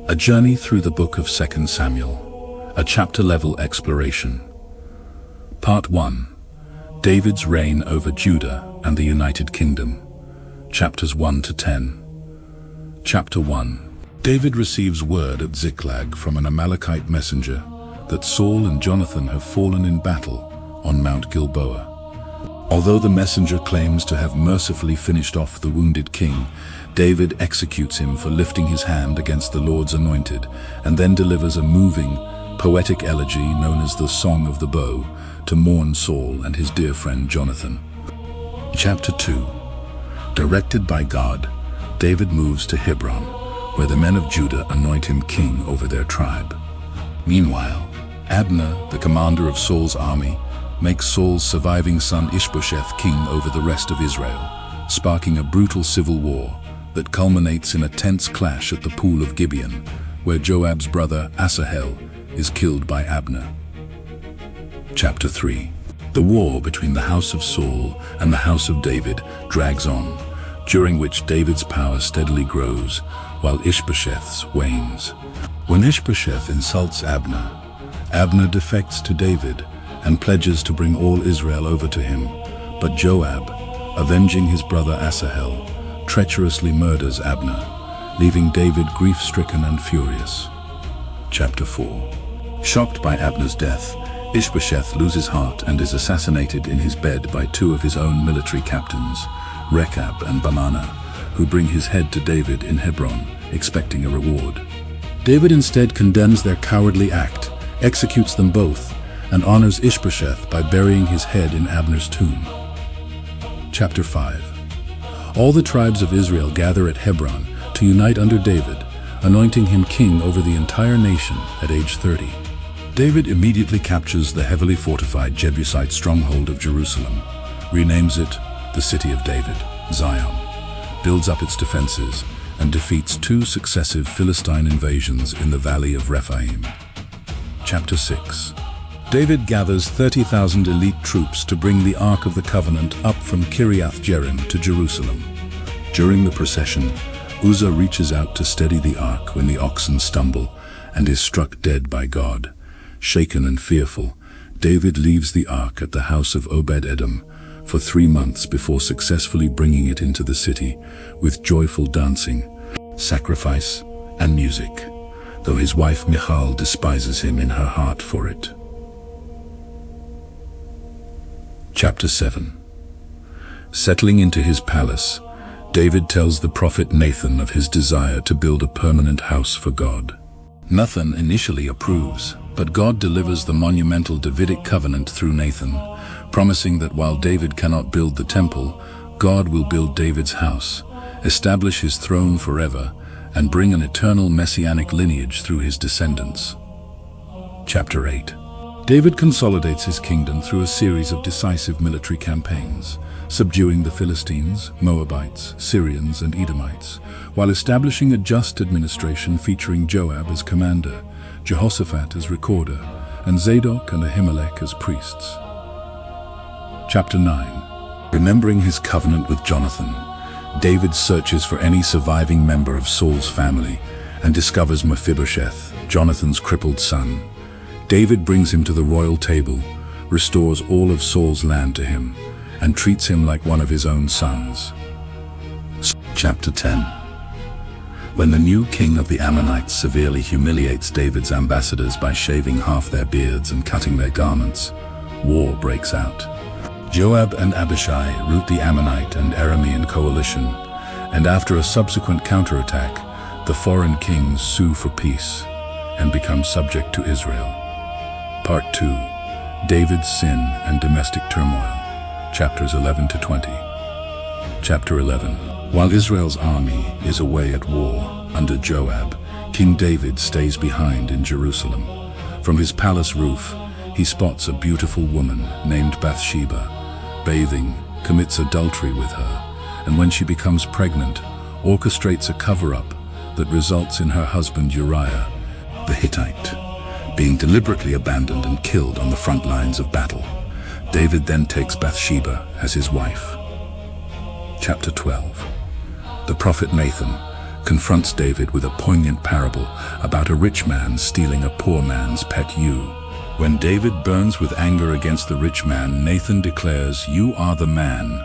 A journey through the book of 2 Samuel, a chapter-level exploration. Part 1. David's reign over Judah and the United Kingdom. Chapters 1 to 10. Chapter 1. David receives word at Ziklag from an Amalekite messenger that Saul and Jonathan have fallen in battle on Mount Gilboa. Although the messenger claims to have mercifully finished off the wounded king, David executes him for lifting his hand against the Lord's anointed, and then delivers a moving, poetic elegy known as the Song of the Bow to mourn Saul and his dear friend Jonathan. Chapter 2. Directed by God, David moves to Hebron, where the men of Judah anoint him king over their tribe. Meanwhile, Abner, the commander of Saul's army, makes Saul's surviving son Ishbosheth king over the rest of Israel, sparking a brutal civil war that culminates in a tense clash at the pool of Gibeon, where Joab's brother Asahel is killed by Abner. Chapter 3. The war between the house of Saul and the house of David drags on, during which David's power steadily grows, while Ishbosheth's wanes. When Ishbosheth insults Abner, Abner defects to David and pledges to bring all Israel over to him, but Joab, avenging his brother Asahel, treacherously murders Abner, leaving David grief-stricken and furious. Chapter 4. Shocked by Abner's death, Ishbosheth loses heart and is assassinated in his bed by two of his own military captains, Rechab and Baanah, who bring his head to David in Hebron, expecting a reward. David instead condemns their cowardly act, executes them both, and honors Ishbosheth by burying his head in Abner's tomb. Chapter 5. All the tribes of Israel gather at Hebron to unite under David, anointing him king over the entire nation at age 30. David immediately captures the heavily fortified Jebusite stronghold of Jerusalem, renames it the City of David, Zion, builds up its defenses, and defeats two successive Philistine invasions in the valley of Rephaim. Chapter 6. David gathers 30,000 elite troops to bring the Ark of the Covenant up from Kiriath Jearim to Jerusalem. During the procession, Uzzah reaches out to steady the ark when the oxen stumble and is struck dead by God. Shaken and fearful, David leaves the ark at the house of Obed-Edom for 3 months before successfully bringing it into the city with joyful dancing, sacrifice, and music, though his wife Michal despises him in her heart for it. Chapter 7. Settling into his palace, David tells the prophet Nathan of his desire to build a permanent house for God. Nathan initially approves, but God delivers the monumental Davidic Covenant through Nathan, promising that while David cannot build the temple, God will build David's house, establish his throne forever, and bring an eternal messianic lineage through his descendants. Chapter 8. David consolidates his kingdom through a series of decisive military campaigns, subduing the Philistines, Moabites, Syrians, and Edomites, while establishing a just administration featuring Joab as commander, Jehoshaphat as recorder, and Zadok and Ahimelech as priests. Chapter 9. Remembering his covenant with Jonathan, David searches for any surviving member of Saul's family and discovers Mephibosheth, Jonathan's crippled son. David brings him to the royal table, restores all of Saul's land to him, and treats him like one of his own sons. Chapter 10. When the new king of the Ammonites severely humiliates David's ambassadors by shaving half their beards and cutting their garments, war breaks out. Joab and Abishai rout the Ammonite and Aramean coalition, and after a subsequent counterattack, the foreign kings sue for peace and become subject to Israel. Part 2. David's sin and domestic turmoil. Chapters 11 to 20. Chapter 11. While Israel's army is away at war under Joab, King David stays behind in Jerusalem. From his palace roof, he spots a beautiful woman named Bathsheba, bathing, commits adultery with her, and when she becomes pregnant, orchestrates a cover-up that results in her husband Uriah, the Hittite, being deliberately abandoned and killed on the front lines of battle. David then takes Bathsheba as his wife. Chapter 12. The prophet Nathan, confronts David with a poignant parable about a rich man stealing a poor man's pet ewe. When David burns with anger against the rich man, Nathan declares, "You are the man,"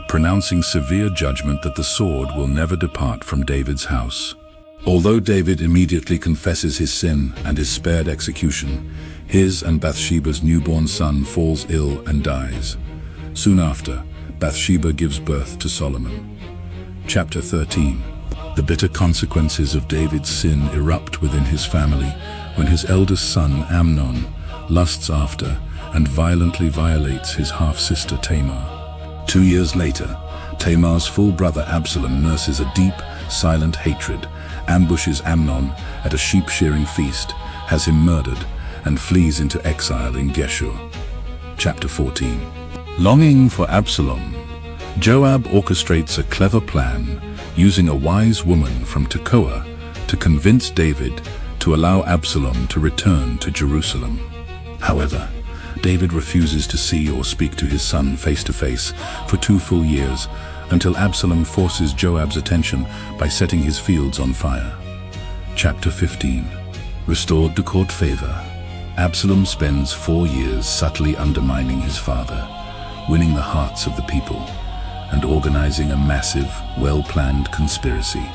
pronouncing severe judgment that the sword will never depart from David's house. Although David immediately confesses his sin and is spared execution, his and Bathsheba's newborn son falls ill and dies. Soon after, Bathsheba gives birth to Solomon. Chapter 13. The bitter consequences of David's sin erupt within his family when his eldest son, Amnon, lusts after and violently violates his half-sister Tamar. 2 years later, Tamar's full brother Absalom nurses a deep, silent hatred, ambushes Amnon at a sheep-shearing feast, has him murdered, and flees into exile in Geshur. Chapter 14. Longing for Absalom, Joab orchestrates a clever plan, using a wise woman from Tekoa to convince David to allow Absalom to return to Jerusalem. However, David refuses to see or speak to his son face to face for 2 full years, until Absalom forces Joab's attention by setting his fields on fire. Chapter 15. Restored to court favor, Absalom spends 4 years subtly undermining his father, winning the hearts of the people, and organizing a massive, well-planned conspiracy.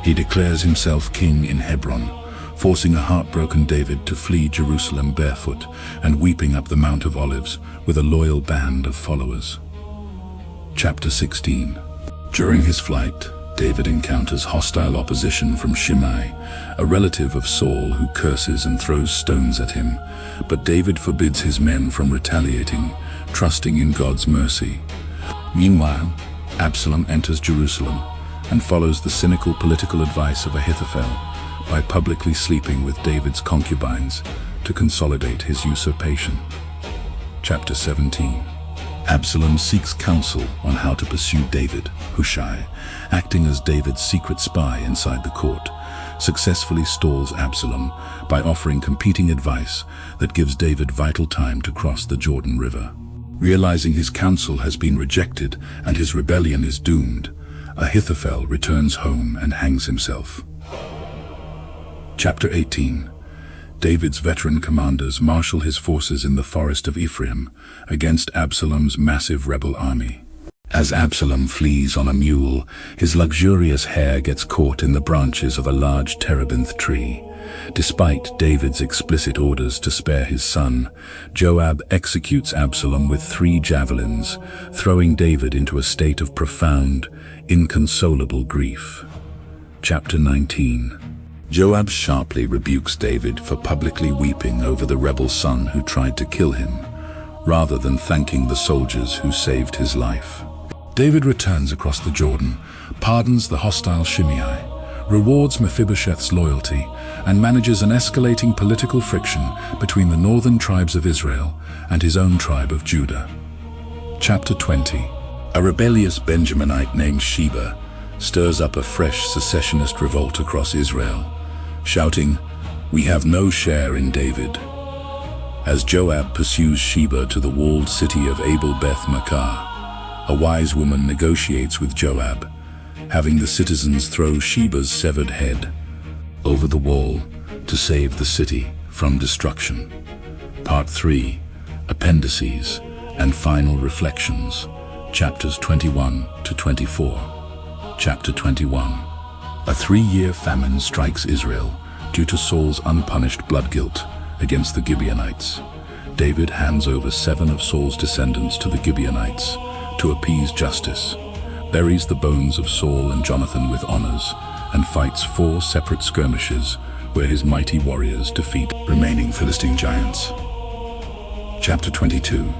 He declares himself king in Hebron, forcing a heartbroken David to flee Jerusalem barefoot and weeping up the Mount of Olives with a loyal band of followers. Chapter 16. During his flight, David encounters hostile opposition from Shimei, a relative of Saul who curses and throws stones at him, but David forbids his men from retaliating, trusting in God's mercy. Meanwhile, Absalom enters Jerusalem and follows the cynical political advice of Ahithophel by publicly sleeping with David's concubines to consolidate his usurpation. Chapter 17. Absalom seeks counsel on how to pursue David. Hushai, acting as David's secret spy inside the court, successfully stalls Absalom by offering competing advice that gives David vital time to cross the Jordan River. Realizing his counsel has been rejected and his rebellion is doomed, Ahithophel returns home and hangs himself. Chapter 18. David's veteran commanders marshal his forces in the forest of Ephraim against Absalom's massive rebel army. As Absalom flees on a mule, his luxurious hair gets caught in the branches of a large terebinth tree. Despite David's explicit orders to spare his son, Joab executes Absalom with 3 javelins, throwing David into a state of profound, inconsolable grief. Chapter 19. Joab sharply rebukes David for publicly weeping over the rebel son who tried to kill him, rather than thanking the soldiers who saved his life. David returns across the Jordan, pardons the hostile Shimei, rewards Mephibosheth's loyalty, and manages an escalating political friction between the northern tribes of Israel and his own tribe of Judah. Chapter 20. A rebellious Benjaminite named Sheba stirs up a fresh secessionist revolt across Israel, shouting, "We have no share in David." As Joab pursues Sheba to the walled city of Abel-Beth-Maachah, a wise woman negotiates with Joab, having the citizens throw Sheba's severed head over the wall to save the city from destruction. Part 3, Appendices and Final Reflections, chapters 21 to 24. Chapter 21. A 3-year famine strikes Israel due to Saul's unpunished blood guilt against the Gibeonites. David hands over 7 of Saul's descendants to the Gibeonites to appease justice, buries the bones of Saul and Jonathan with honors, and fights 4 separate skirmishes where his mighty warriors defeat remaining Philistine giants. Chapter 22.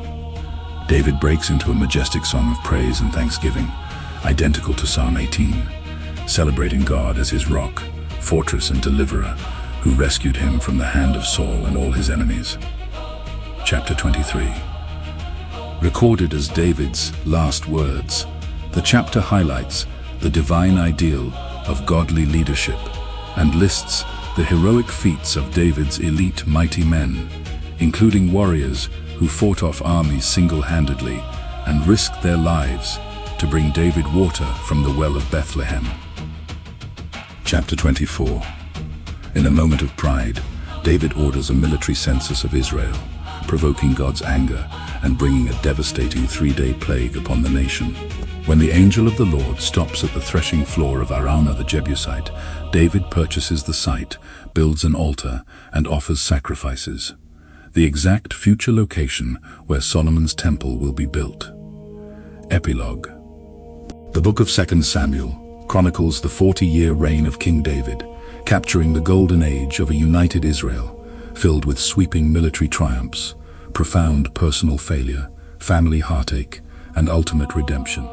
David breaks into a majestic song of praise and thanksgiving, identical to Psalm 18, celebrating God as his rock, fortress and deliverer, who rescued him from the hand of Saul and all his enemies. Chapter 23. Recorded as David's last words, the chapter highlights the divine ideal of godly leadership and lists the heroic feats of David's elite mighty men, including warriors who fought off armies single-handedly and risked their lives to bring David water from the well of Bethlehem. Chapter 24. In a moment of pride, David orders a military census of Israel, provoking God's anger and bringing a devastating 3-day plague upon the nation. When the angel of the Lord stops at the threshing floor of Araunah the Jebusite, David purchases the site, builds an altar, and offers sacrifices. The exact future location where Solomon's temple will be built. Epilogue. The book of 2 Samuel chronicles the 40-year reign of King David, capturing the golden age of a united Israel, filled with sweeping military triumphs, profound personal failure, family heartache, and ultimate redemption.